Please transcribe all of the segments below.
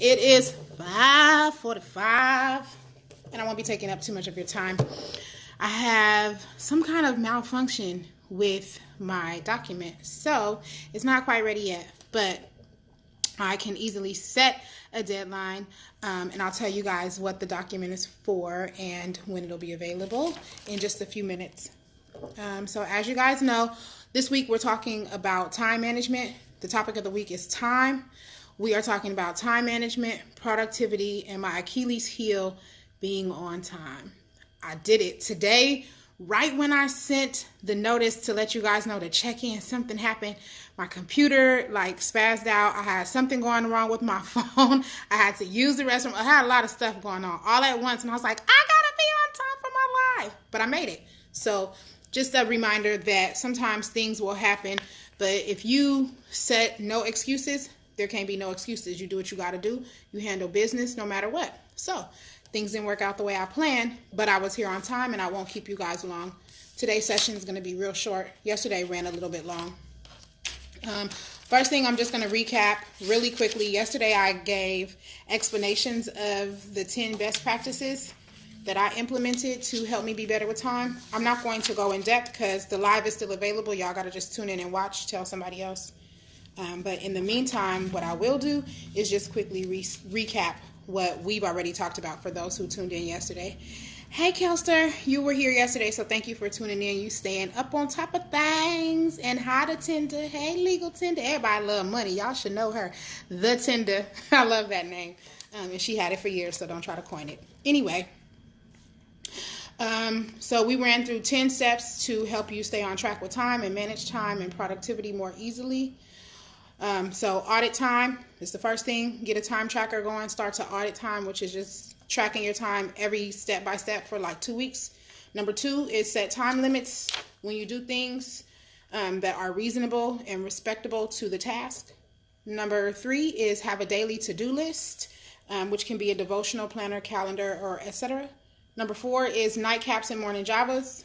It is 5:45, and I won't be taking up too much of your time. I have some kind of malfunction with my document, so it's not quite ready yet, but I can easily set a deadline, and I'll tell you guys what the document is for and when it'll be available in just a few minutes. So as you guys know, this week we're talking about time management. The topic of the week is time. We are talking about time management, productivity, and my Achilles heel being on time. I did it today, right when I sent the notice to let you guys know to check in. Something happened. My computer spazzed out. I had something going wrong with my phone. I had to use the restroom. I had a lot of stuff going on all at once, and I was like, I gotta be on time for my life. But I made it. So just a reminder that sometimes things will happen, but if you set no excuses, there can't be no excuses. You do what you got to do. You handle business no matter what. So things didn't work out the way I planned, but I was here on time, and I won't keep you guys long. Today's session is going to be real short. Yesterday ran a little bit long. First thing, I'm just going to recap really quickly. Yesterday I gave explanations of the 10 best practices that I implemented to help me be better with time. I'm not going to go in depth because the live is still available. Y'all got to just tune in and watch, tell somebody else. But in the meantime, what I will do is just quickly recap what we've already talked about for those who tuned in yesterday. Hey, Kelster, you were here yesterday, so thank you for tuning in. You staying up on top of things. And hi to Tinder. Hey, Legal Tinder. Everybody love money. Y'all should know her. The Tinder. I love that name. And she had it for years, so don't try to coin it. Anyway. So we ran through 10 steps to help you stay on track with time and manage time and productivity more easily. So audit time is the first thing. Get a time tracker going. Start to audit time, which is just tracking your time every step by step for like 2 weeks. Number 2 is set time limits when you do things that are reasonable and respectable to the task. Number 3 is have a daily to-do list, which can be a devotional planner, calendar, or etc. Number 4 is nightcaps and morning javas,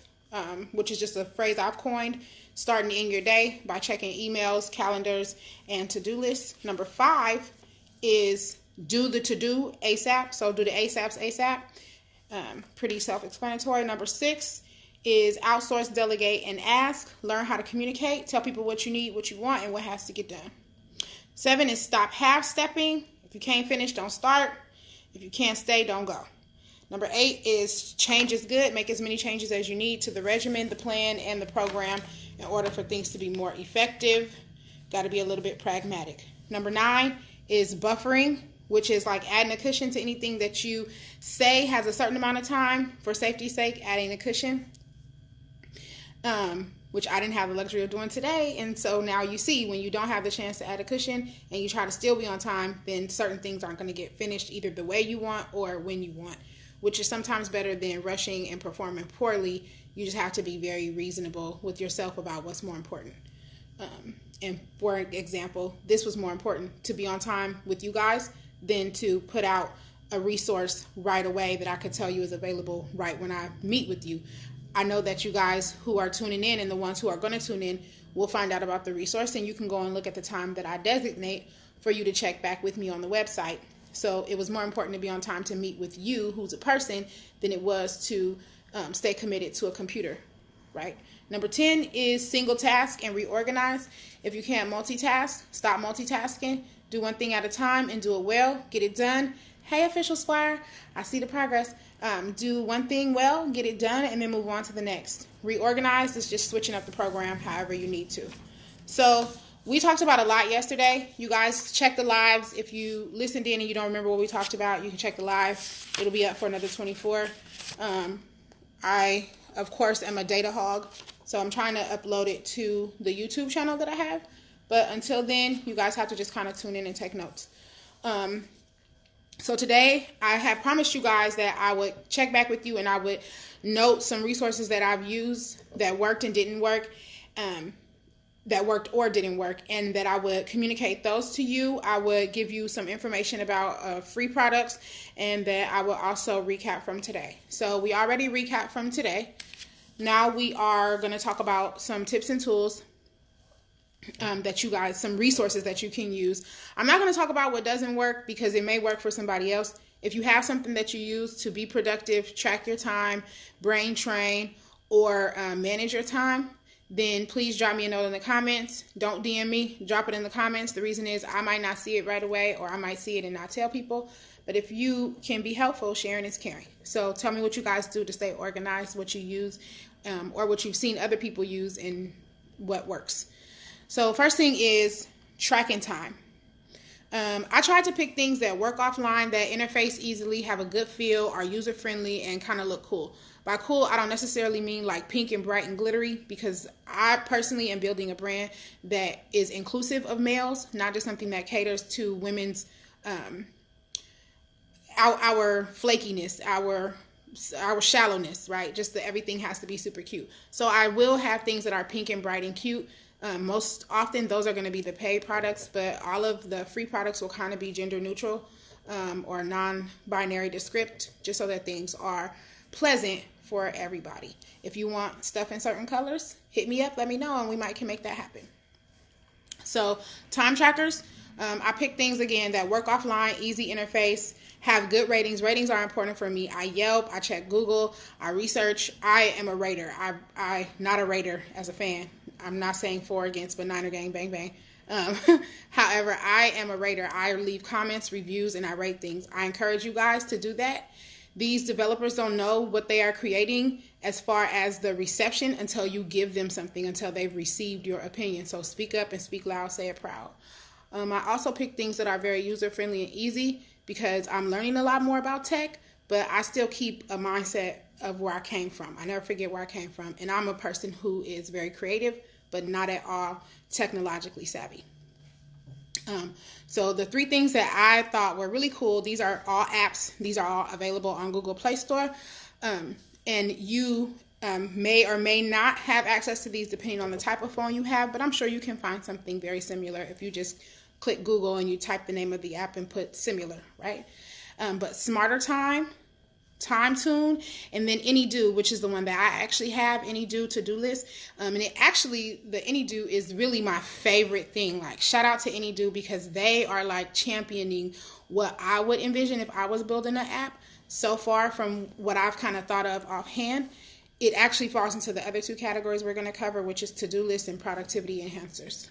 which is just a phrase I've coined, starting in your day by checking emails, calendars, and to-do lists. Number 5 is do the to-do ASAP. So do the ASAPs ASAP. Pretty self-explanatory. Number 6 is outsource, delegate, and ask. Learn how to communicate. Tell people what you need, what you want, and what has to get done. 7 is stop half-stepping. If you can't finish, don't start. If you can't stay, don't go. Number 8 is change is good. Make as many changes as you need to the regimen, the plan, and the program in order for things to be more effective. Got to be a little bit pragmatic. Number 9 is buffering, which is like adding a cushion to anything that you say has a certain amount of time. For safety's sake, adding a cushion, which I didn't have the luxury of doing today. And so now you see, when you don't have the chance to add a cushion and you try to still be on time, then certain things aren't going to get finished either the way you want or when you want, which is sometimes better than rushing and performing poorly. You just have to be very reasonable with yourself about what's more important. And for example, this was more important to be on time with you guys than to put out a resource right away that I could tell you is available right when I meet with you. I know that you guys who are tuning in and the ones who are going to tune in will find out about the resource, and you can go and look at the time that I designate for you to check back with me on the website. So it was more important to be on time to meet with you, who's a person, than it was to stay committed to a computer, right? Number 10 is single task and reorganize. If you can't multitask, stop multitasking. Do one thing at a time and do it well. Get it done. Hey, official squire, I see the progress. Do one thing well, get it done, and then move on to the next. Reorganize is just switching up the program however you need to. So we talked about a lot yesterday. You guys check the lives. If you listened in and you don't remember what we talked about, you can check the live. It'll be up for another 24. I, of course, am a data hog, so I'm trying to upload it to the YouTube channel that I have. But until then, you guys have to just kind of tune in and take notes. So today, I have promised you guys that I would check back with you and I would note some resources that I've used that worked and didn't work, that worked or didn't work, and that I would communicate those to you. I would give you some information about free products, and that I will also recap from today. So we already recapped from today. Now we are going to talk about some tips and tools that you guys, some resources that you can use. I'm not going to talk about what doesn't work because it may work for somebody else. If you have something that you use to be productive, track your time, brain train, or manage your time, then please drop me a note in the comments. Don't DM me, drop it in the comments. The reason is I might not see it right away, or I might see it and not tell people. But if you can be helpful, sharing is caring. So tell me what you guys do to stay organized, what you use, or what you've seen other people use and what works. So first thing is tracking time. I tried to pick things that work offline, that interface easily, have a good feel, are user friendly, and kind of look cool. By cool, I don't necessarily mean like pink and bright and glittery, because I personally am building a brand that is inclusive of males, not just something that caters to women's our flakiness, our shallowness, right? Just that everything has to be super cute. So I will have things that are pink and bright and cute. Most often those are going to be the paid products, but all of the free products will kind of be gender neutral or non-binary descript, just so that things are pleasant for everybody. If you want stuff in certain colors, hit me up, let me know, and we can make that happen. So time trackers, I pick things again that work offline, easy interface, have good ratings. Ratings are important for me. I Yelp, I check Google, I research. I am a rater. I not a rater as a fan. I'm not saying for or against, but Niner gang, bang, bang. However, I am a rater. I leave comments, reviews, and I rate things. I encourage you guys to do that. These developers don't know what they are creating as far as the reception until you give them something, until they've received your opinion. So speak up and speak loud, say it proud. I also pick things that are very user-friendly and easy because I'm learning a lot more about tech, but I still keep a mindset of where I came from. I never forget where I came from. And I'm a person who is very creative, but not at all technologically savvy. So the three things that I thought were really cool, these are all apps. These are all available on Google Play Store. And you may or may not have access to these depending on the type of phone you have, but I'm sure you can find something very similar if you just click Google and you type the name of the app and put similar, right? But Smarter Time, Time Tune, and then AnyDo, which is the one that I actually have, AnyDo to-do list. And it actually, the AnyDo is really my favorite thing. Like, shout out to AnyDo because they are like championing what I would envision if I was building an app. So far from what I've kind of thought of offhand, it actually falls into the other two categories we're going to cover, which is to-do list and productivity enhancers.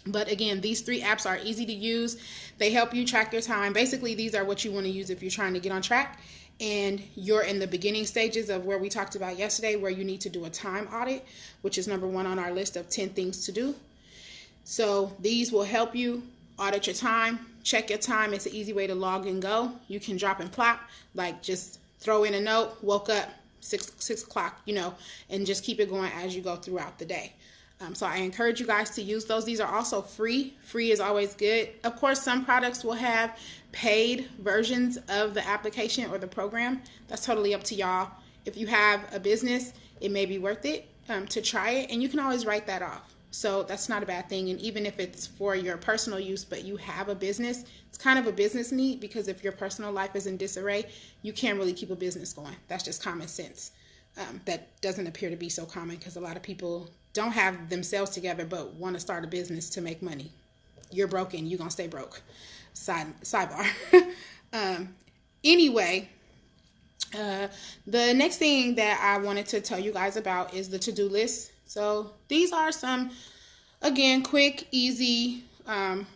But again, these three apps are easy to use. They help you track your time. Basically, these are what you want to use if you're trying to get on track and you're in the beginning stages of where we talked about yesterday, where you need to do a time audit, which is number one on our list of 10 things to do. So these will help you audit your time, check your time. It's an easy way to log and go. You can drop and plop, like just throw in a note, woke up 6 o'clock, and just keep it going as you go throughout the day. So I encourage you guys to use those. These are also free. Free is always good. Of course, some products will have paid versions of the application or the program. That's totally up to y'all. If you have a business, it may be worth it to try it, and you can always write that off. So that's not a bad thing. And even if it's for your personal use, but you have a business, it's kind of a business need, because if your personal life is in disarray, you can't really keep a business going. That's just common sense. That doesn't appear to be so common because a lot of people don't have themselves together but want to start a business to make money. You're broken. You're going to stay broke. Sidebar. Anyway, the next thing that I wanted to tell you guys about is the to-do list. So these are some, again, quick, easy,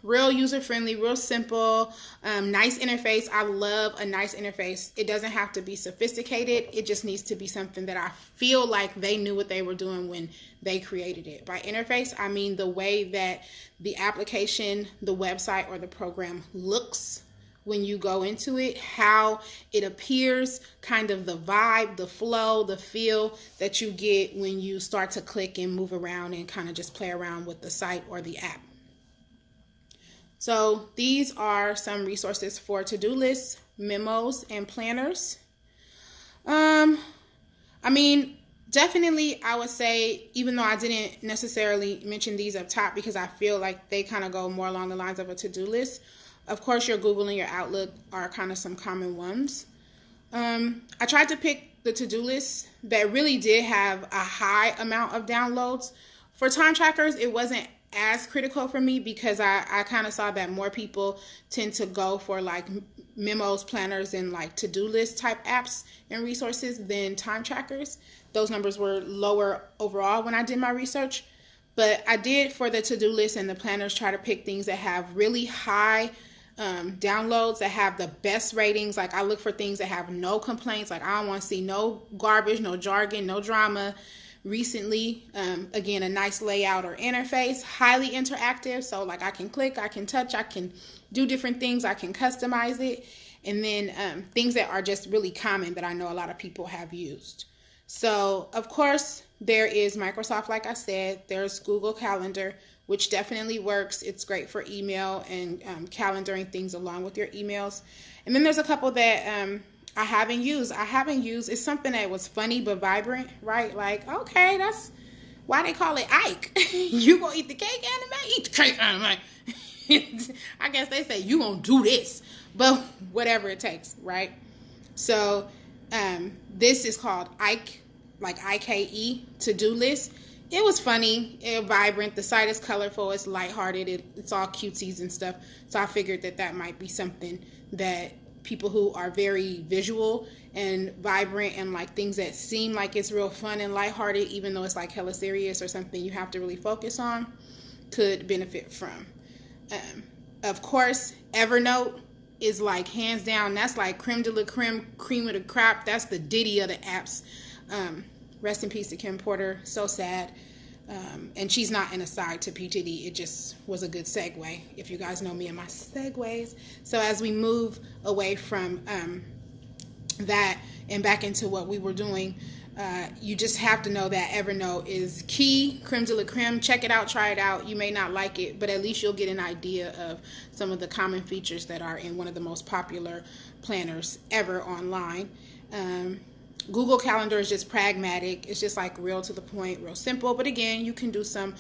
real user-friendly, real simple, nice interface. I love a nice interface. It doesn't have to be sophisticated. It just needs to be something that I feel like they knew what they were doing when they created it. By interface, I mean the way that the application, the website, or the program looks when you go into it, how it appears, kind of the vibe, the flow, the feel that you get when you start to click and move around and kind of just play around with the site or the app. So these are some resources for to-do lists, memos, and planners. Definitely I would say, even though I didn't necessarily mention these up top because I feel like they kind of go more along the lines of a to-do list. Of course, your Google and your Outlook are kind of some common ones. I tried to pick the to-do list that really did have a high amount of downloads. For time trackers, it wasn't as critical for me because I kind of saw that more people tend to go for like memos, planners, and like to-do list type apps and resources than time trackers. Those numbers were lower overall when I did my research. But I did, for the to-do list and the planners, try to pick things that have really high downloads, that have the best ratings. Like, I look for things that have no complaints. Like, I don't want to see no garbage, no jargon, no drama. Recently, again, a nice layout or interface, highly interactive. So like, I can click, I can touch, I can do different things, I can customize it. And then things that are just really common that I know a lot of people have used. So of course, there is Microsoft, like I said. There's Google Calendar, which definitely works. It's great for email and calendaring things along with your emails. And then there's a couple that I haven't used. It's something that was funny but vibrant, right? Like, okay, that's why they call it Ike. You gonna eat the cake anime? Eat the cake anime. I guess they say you gonna do this, but whatever it takes, right? So this is called Ike, like IKE, to-do list. It was funny, vibrant. The site is colorful. It's lighthearted. It's all cuties and stuff. So I figured that might be something that people who are very visual and vibrant and like things that seem like it's real fun and lighthearted, even though it's like hella serious or something you have to really focus on, could benefit from. Of course, Evernote is like hands down. That's like creme de la creme, cream of the crop. That's the Diddy of the apps. Rest in peace to Kim Porter. So sad. And she's not an aside to P. Diddy. It just was a good segue, if you guys know me and my segues. So as we move away from that and back into what we were doing, you just have to know that Evernote is key, creme de la creme. Check it out, try it out. You may not like it, but at least you'll get an idea of some of the common features that are in one of the most popular planners ever online. Google Calendar is just pragmatic. It's just like real to the point, real simple. But again, you can do some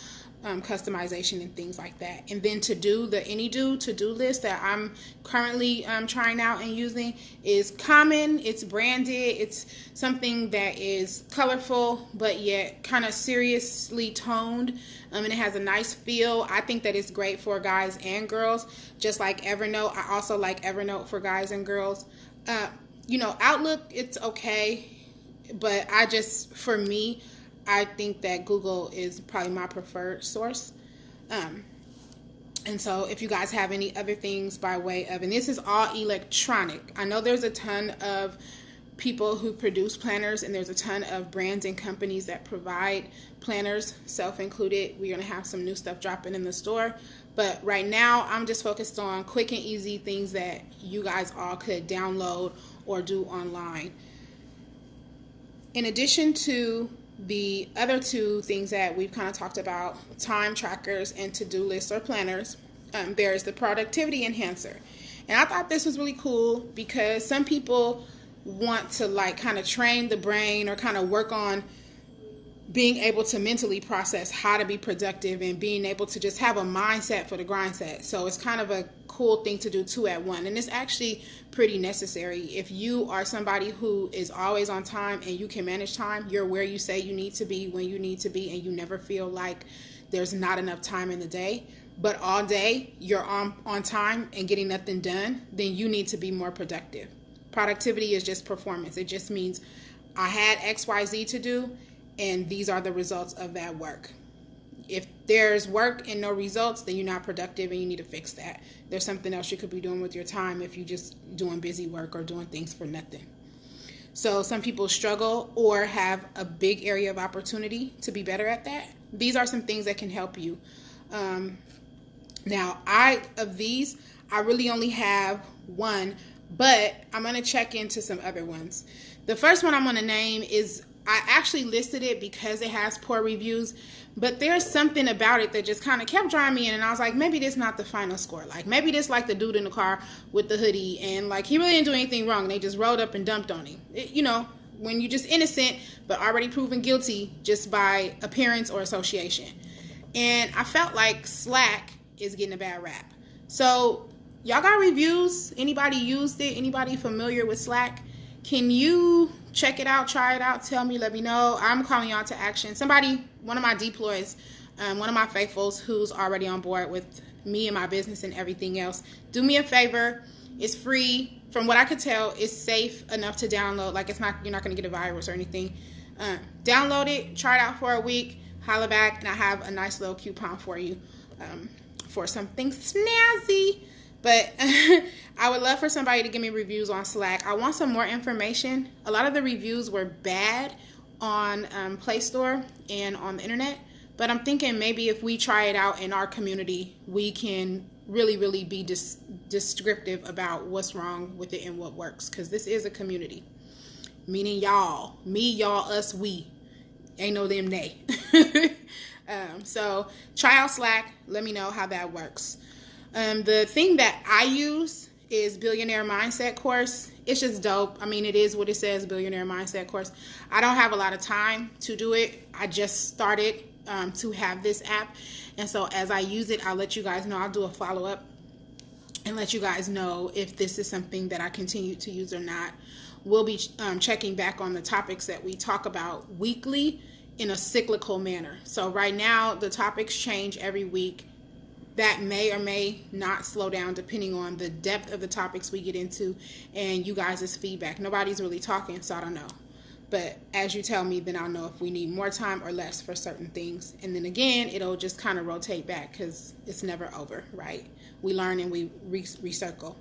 customization and things like that. And then the AnyDo to-do list that I'm currently trying out and using is common. It's branded. It's something that is colorful, but yet kind of seriously toned. And it has a nice feel. I think that it's great for guys and girls, just like Evernote. I also like Evernote for guys and girls. Outlook, it's okay, but for me, I think that Google is probably my preferred source. And so if you guys have any other things by way of, and this is all electronic. I know there's a ton of people who produce planners, and there's a ton of brands and companies that provide planners, self included. We're going to have some new stuff dropping in the store. But right now, I'm just focused on quick and easy things that you guys all could download or do online. In addition to the other two things that we've kind of talked about, time trackers and to-do lists or planners, there's the productivity enhancer. And I thought this was really cool because some people want to like kind of train the brain or kind of work on being able to mentally process how to be productive and being able to just have a mindset for the grind set. So it's kind of a cool thing to do two at one. And it's actually pretty necessary. If you are somebody who is always on time and you can manage time, you're where you say you need to be when you need to be, and you never feel like there's not enough time in the day, but all day you're on time and getting nothing done, then you need to be more productive. Productivity is just performance. It just means I had XYZ to do, and these are the results of that work. If there's work and no results, then you're not productive and you need to fix that. There's something else you could be doing with your time if you're just doing busy work or doing things for nothing. So some people struggle or have a big area of opportunity to be better at that. These are some things that can help you. Now, I really only have one, but I'm going to check into some other ones. The first one I'm going to name is, I actually listed it because it has poor reviews, but there's something about it that just kind of kept drawing me in, and I was like, maybe this not the final score. Like, maybe this like the dude in the car with the hoodie, and like he really didn't do anything wrong. They just rolled up and dumped on him. When you're just innocent, but already proven guilty just by appearance or association. And I felt like Slack is getting a bad rap. So y'all got reviews? Anybody used it? Anybody familiar with Slack? Can you check it out, try it out, tell me, let me know. I'm calling y'all to action. One of my deploys one of my faithfuls who's already on board with me and my business and everything else. Do me a favor. It's free. From what I could tell, it's safe enough to download. Like, you're not going to get a virus or anything. Download it, try it out for a week, holla back, and I have a nice little coupon for you for something snazzy. But I would love for somebody to give me reviews on Slack. I want some more information. A lot of the reviews were bad on Play Store and on the internet. But I'm thinking maybe if we try it out in our community, we can really be descriptive about what's wrong with it and what works. Because this is a community. Meaning y'all. Me, y'all, us, we. Ain't no them, they. So try out Slack. Let me know how that works. The thing that I use is Billionaire Mindset course. It's just dope. I mean, it is what it says, Billionaire Mindset course. I don't have a lot of time to do it. I just started to have this app. And so as I use it, I'll let you guys know. I'll do a follow-up and let you guys know if this is something that I continue to use or not. We'll be checking back on the topics that we talk about weekly in a cyclical manner. So right now, the topics change every week. That may or may not slow down depending on the depth of the topics we get into and you guys' feedback. Nobody's really talking, so I don't know. But as you tell me, then I'll know if we need more time or less for certain things. And then again, it'll just kind of rotate back because it's never over, right? We learn and we recircle.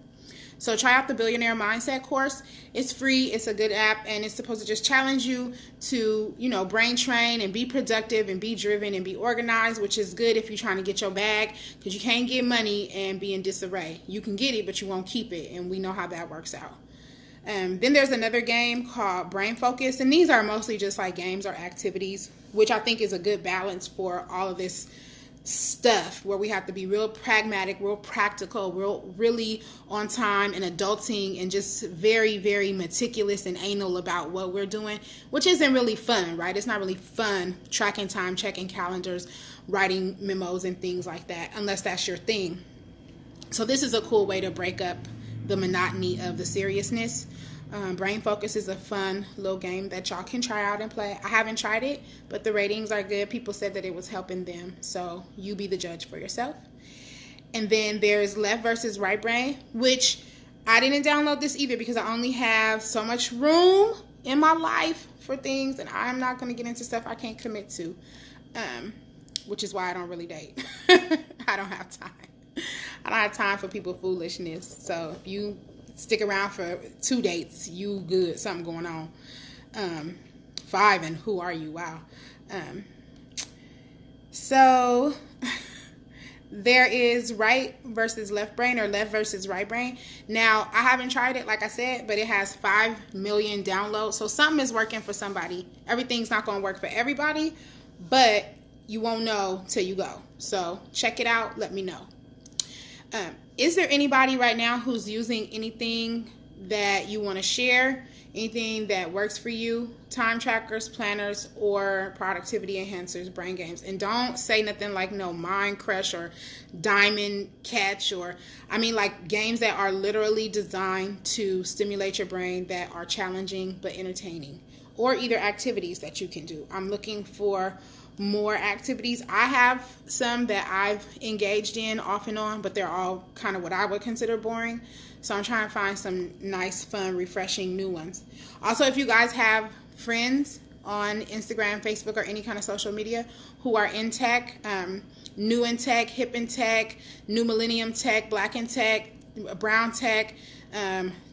So try out the Billionaire Mindset course. It's free. It's a good app, and it's supposed to just challenge you to, brain train and be productive and be driven and be organized, which is good if you're trying to get your bag, because you can't get money and be in disarray. You can get it, but you won't keep it, and we know how that works out. Then there's another game called Brain Focus, and these are mostly just like games or activities, which I think is a good balance for all of this stuff where we have to be real pragmatic, real practical, really on time and adulting and just very meticulous and anal about what we're doing, which isn't really fun, right? It's not really fun tracking time, checking calendars, writing memos and things like that, unless that's your thing. So this is a cool way to break up the monotony of the seriousness. Brain Focus is a fun little game that y'all can try out and play. I haven't tried it, but the ratings are good. People said that it was helping them. So you be the judge for yourself. And then there's Left versus Right Brain, which I didn't download this either because I only have so much room in my life for things, and I'm not going to get into stuff I can't commit to, which is why I don't really date. I don't have time. I don't have time for people foolishness. So if you stick around for 2 dates, you good, something going on. 5, and who are you? Wow. So there is right versus left brain, or left versus right brain. Now, I haven't tried it, like I said, but it has 5 million downloads. So something is working for somebody. Everything's not going to work for everybody, but you won't know till you go. So check it out. Let me know. Is there anybody right now who's using anything that you want to share? Anything that works for you? Time trackers, planners, or productivity enhancers, brain games. And don't say nothing like no Mind Crush or Diamond Catch, or like games that are literally designed to stimulate your brain, that are challenging but entertaining, or either activities that you can do. I'm looking for more activities. I have some that I've engaged in off and on, but they're all kind of what I would consider boring. So I'm trying to find some nice, fun, refreshing new ones. Also, if you guys have friends on Instagram, Facebook, or any kind of social media who are in tech, new in tech, hip in tech, new millennium tech, black in tech, brown tech,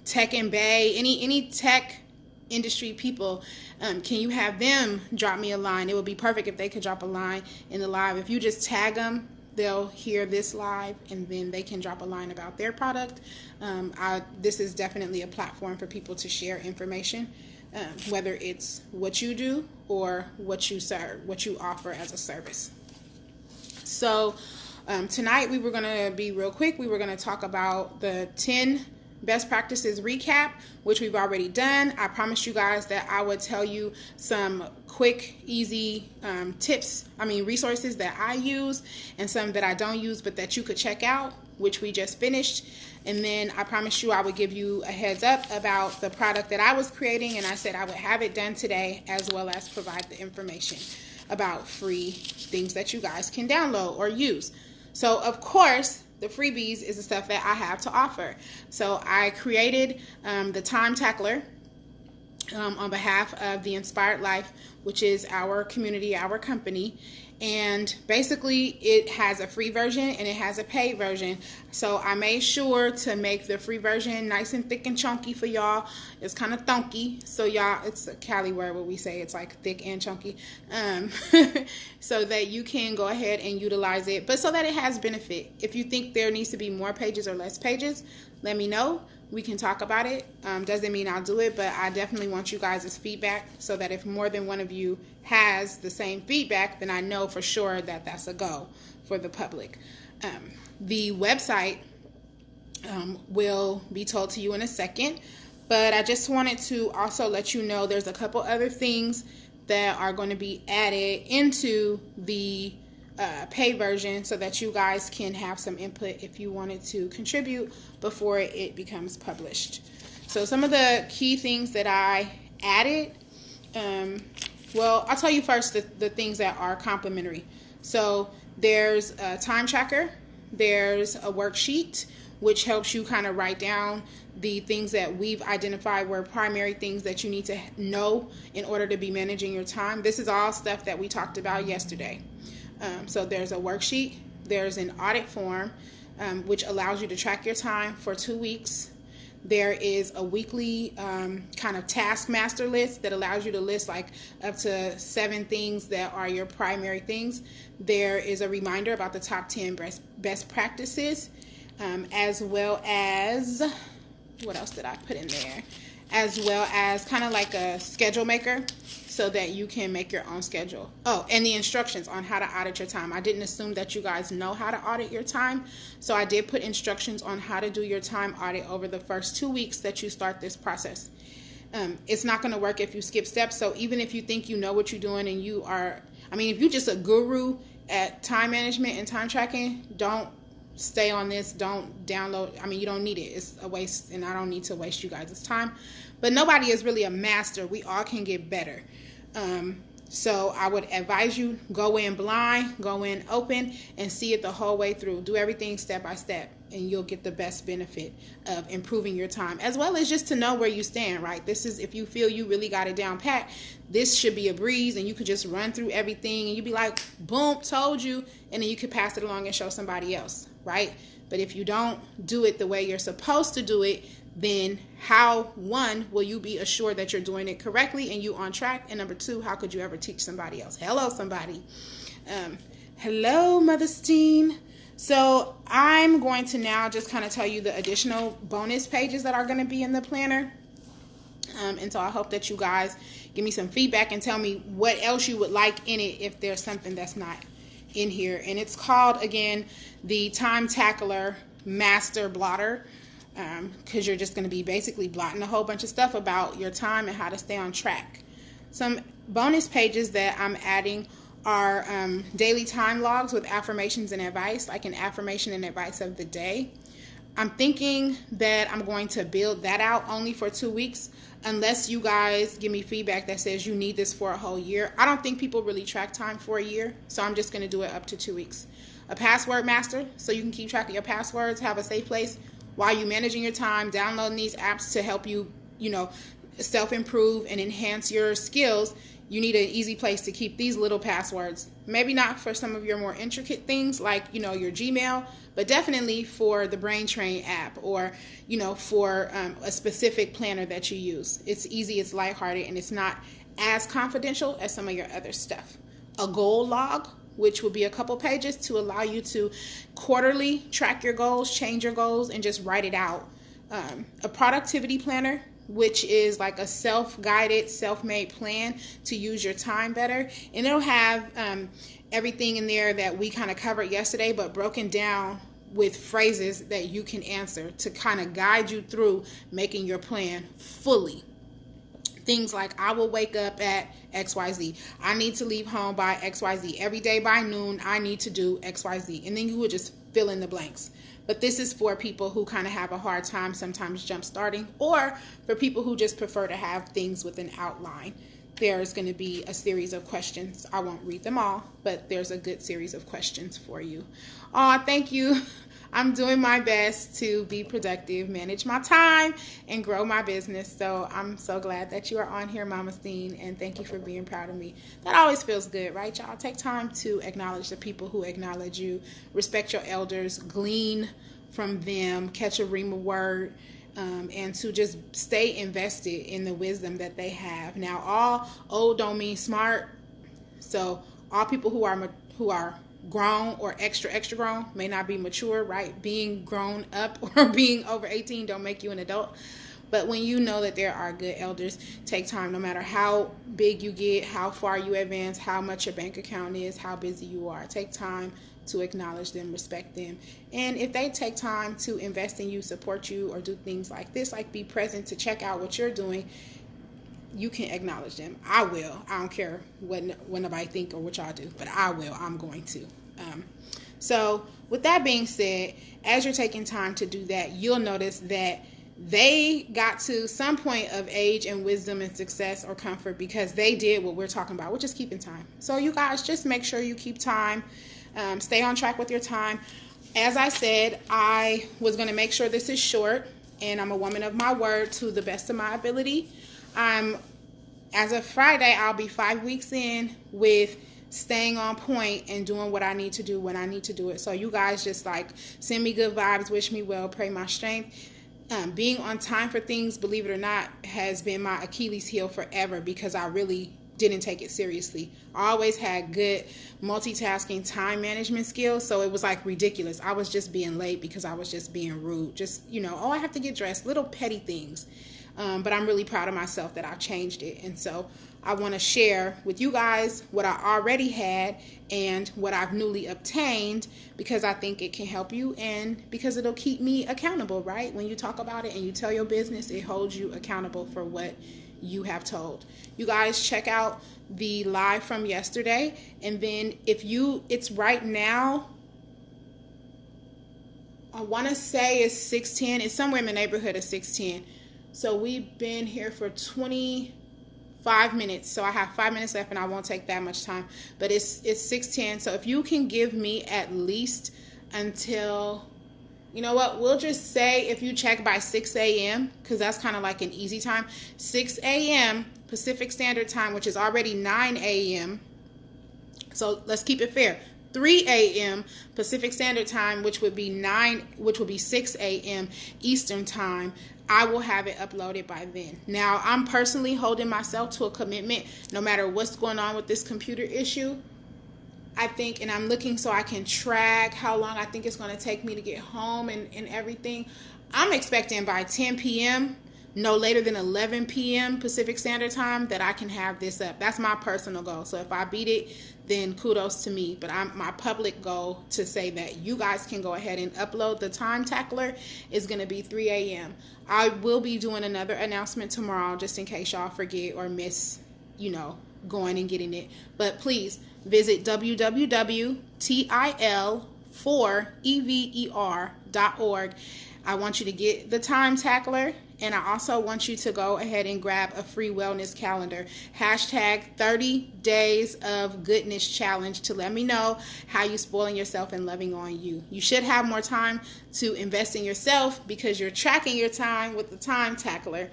tech and bay, any tech industry people, can you have them drop me a line? It would be perfect if they could drop a line in the live. If you just tag them, they'll hear this live, and then they can drop a line about their product. This is definitely a platform for people to share information, whether it's what you do or what you serve, what you offer as a service. So tonight we were going to be real quick. We were going to talk about the 10 best practices recap, which we've already done. I promised you guys that I would tell you some quick, easy resources that I use, and some that I don't use but that you could check out, which we just finished. And then I promised you I would give you a heads up about the product that I was creating, and I said I would have it done today as well as provide the information. about free things that you guys can download or use. So of course, the freebies is the stuff that I have to offer. So I created the Time Tackler on behalf of the Inspired Life, which is our community, our company. And basically it has a free version and it has a paid version. So I made sure to make the free version nice and thick and chunky for y'all. It's kind of thunky, so y'all, it's a Cali word where we say it's like thick and chunky, so that you can go ahead and utilize it, but so that it has benefit. If you think there needs to be more pages or less pages, let me know. We can talk about it. Doesn't mean I'll do it, but I definitely want you guys' feedback, so that if more than one of you has the same feedback, then I know for sure that that's a go for the public. The website will be told to you in a second, but I just wanted to also let you know there's a couple other things that are going to be added into the paid version, so that you guys can have some input if you wanted to contribute before it becomes published. So some of the key things that I added, well, I'll tell you first the things that are complimentary. So there's a time tracker, there's a worksheet, which helps you kind of write down the things that we've identified were primary things that you need to know in order to be managing your time. This is all stuff that we talked about yesterday. So there's a worksheet, there's an audit form, which allows you to track your time for 2 weeks. There is a weekly kind of task master list that allows you to list like up to 7 things that are your primary things. There is a reminder about the top 10 best practices, as well as, what else did I put in there? As well as kind of like a schedule maker, so that you can make your own schedule. Oh, and the instructions on how to audit your time. I didn't assume that you guys know how to audit your time, so I did put instructions on how to do your time audit over the first 2 weeks that you start this process. It's not going to work if you skip steps, so even if you think you know what you're doing and you are, I mean, if you're just a guru at time management and time tracking, don't stay on this. Don't download. I mean, you don't need it. It's a waste, and I don't need to waste you guys' time. But nobody is really a master. We all can get better. So I would advise you, go in blind, go in open, and see it the whole way through. Do everything step by step, and you'll get the best benefit of improving your time, as well as just to know where you stand, right? This is, if you feel you really got it down pat, this should be a breeze, and you could just run through everything, and you'd be like, boom, told you, and then you could pass it along and show somebody else, right? But if you don't do it the way you're supposed to do it, then how, one, will you be assured that you're doing it correctly and you on track? And number 2, how could you ever teach somebody else? Hello, somebody. Hello, Mother Steen. So I'm going to now just kind of tell you the additional bonus pages that are going to be in the planner. And so I hope that you guys give me some feedback and tell me what else you would like in it if there's something that's not in here. And it's called, again, the Time Tackler Master Blotter. Because you're just going to be basically blotting a whole bunch of stuff about your time and how to stay on track. Some bonus pages that I'm adding are daily time logs with affirmations and advice, like an affirmation and advice of the day. I'm thinking that I'm going to build that out only for 2 weeks, unless you guys give me feedback that says you need this for a whole year. I don't think people really track time for a year, so I'm just going to do it up to 2 weeks. A password master, so you can keep track of your passwords, have a safe place while you're managing your time, downloading these apps to help you, self-improve and enhance your skills. You need an easy place to keep these little passwords. Maybe not for some of your more intricate things like, your Gmail, but definitely for the Brain Train app or, for a specific planner that you use. It's easy, it's lighthearted, and it's not as confidential as some of your other stuff. A goal log, which will be a couple pages to allow you to quarterly track your goals, change your goals, and just write it out. A productivity planner, which is like a self-guided, self-made plan to use your time better. And it'll have everything in there that we kind of covered yesterday, but broken down with phrases that you can answer to kind of guide you through making your plan fully. Things like, I will wake up at XYZ. I need to leave home by XYZ. Every day by noon, I need to do XYZ. And then you would just fill in the blanks. But this is for people who kind of have a hard time sometimes jump starting, or for people who just prefer to have things with an outline. there's going to be a series of questions. I won't read them all, but there's a good series of questions for you. Oh, thank you. I'm doing my best to be productive, manage my time, and grow my business. So I'm so glad that you are on here, Mama Steen, and thank you for being proud of me. That always feels good, right, y'all? Take time to acknowledge the people who acknowledge you, respect your elders, glean from them, catch a rhema word, and to just stay invested in the wisdom that they have. Now, all old don't mean smart. So all people who are grown or extra grown may not be mature, right? Being grown up or being over 18 don't make you an adult. But when you know that there are good elders, take time, no matter how big you get, how far you advance, how much your bank account is, how busy you are. Take time to acknowledge them, respect them. And if they take time to invest in you, support you, or do things like this, like be present to check out what you're doing, you can acknowledge them. I will. I don't care what nobody think or what y'all do, but I will. I'm going to. So with that being said, as you're taking time to do that, you'll notice that they got to some point of age and wisdom and success or comfort because they did what we're talking about, which is keeping time. So you guys just make sure you keep time. Stay on track with your time. As I said, I was going to make sure this is short, and I'm a woman of my word to the best of my ability. As of Friday, I'll be 5 weeks in with staying on point and doing what I need to do when I need to do it. So you guys just like send me good vibes, wish me well, pray my strength. Being on time for things, believe it or not, has been my Achilles heel forever because I really didn't take it seriously. I always had good multitasking time management skills, so it was like ridiculous. I was just being late because I was just being rude. Just, I have to get dressed, little petty things. But I'm really proud of myself that I changed it. And so I want to share with you guys what I already had and what I've newly obtained because I think it can help you and because it'll keep me accountable, right? When you talk about it and you tell your business, it holds you accountable for what you have told. You guys check out the live from yesterday. And then it's right now, I want to say it's 6:10. It's somewhere in the neighborhood of 6:10. So we've been here for 25 minutes. So I have 5 minutes left and I won't take that much time. But it's 6:10. So if you can give me at least until, you know what, we'll just say if you check by 6 a.m. because that's kind of like an easy time. 6 a.m. Pacific Standard Time, which is already 9 a.m. So let's keep it fair. 3 a.m. Pacific Standard Time, which would be 6 a.m. Eastern Time. I will have it uploaded by then. Now, I'm personally holding myself to a commitment no matter what's going on with this computer issue. I think, and I'm looking so I can track how long I think it's going to take me to get home and everything. I'm expecting by 10 p.m., no later than 11 p.m. Pacific Standard Time, that I can have this up. That's my personal goal. So if I beat it, then kudos to me. But my public goal to say that you guys can go ahead and upload the time tackler is going to be 3 a.m. I will be doing another announcement tomorrow just in case y'all forget or miss, going and getting it. But please visit www.til4ever.org. I want you to get the time tackler, and I also want you to go ahead and grab a free wellness calendar. Hashtag 30 days of goodness challenge to let me know how you spoiling yourself and loving on you. You should have more time to invest in yourself because you're tracking your time with the time tackler.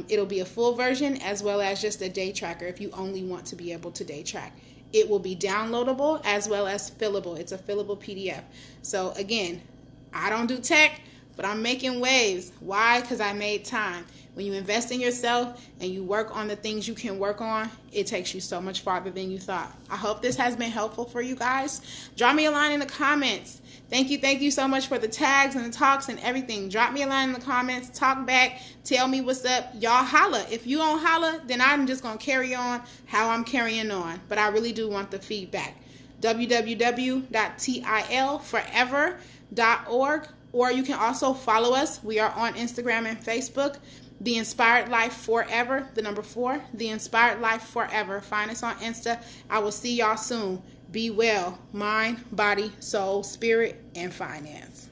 It'll be a full version as well as just a day tracker if you only want to be able to day track. It will be downloadable as well as fillable. It's a fillable PDF. So again, I don't do tech, but I'm making waves. Why? Because I made time. When you invest in yourself and you work on the things you can work on, it takes you so much farther than you thought. I hope this has been helpful for you guys. Drop me a line in the comments. Thank you so much for the tags and the talks and everything. Drop me a line in the comments. Talk back. Tell me what's up. Y'all holla. If you don't holla, then I'm just going to carry on how I'm carrying on. But I really do want the feedback. www.til4ever.org. Or you can also follow us. We are on Instagram and Facebook. The Inspired Life Forever, the number 4, The Inspired Life Forever. Find us on Insta. I will see y'all soon. Be well, mind, body, soul, spirit, and finance.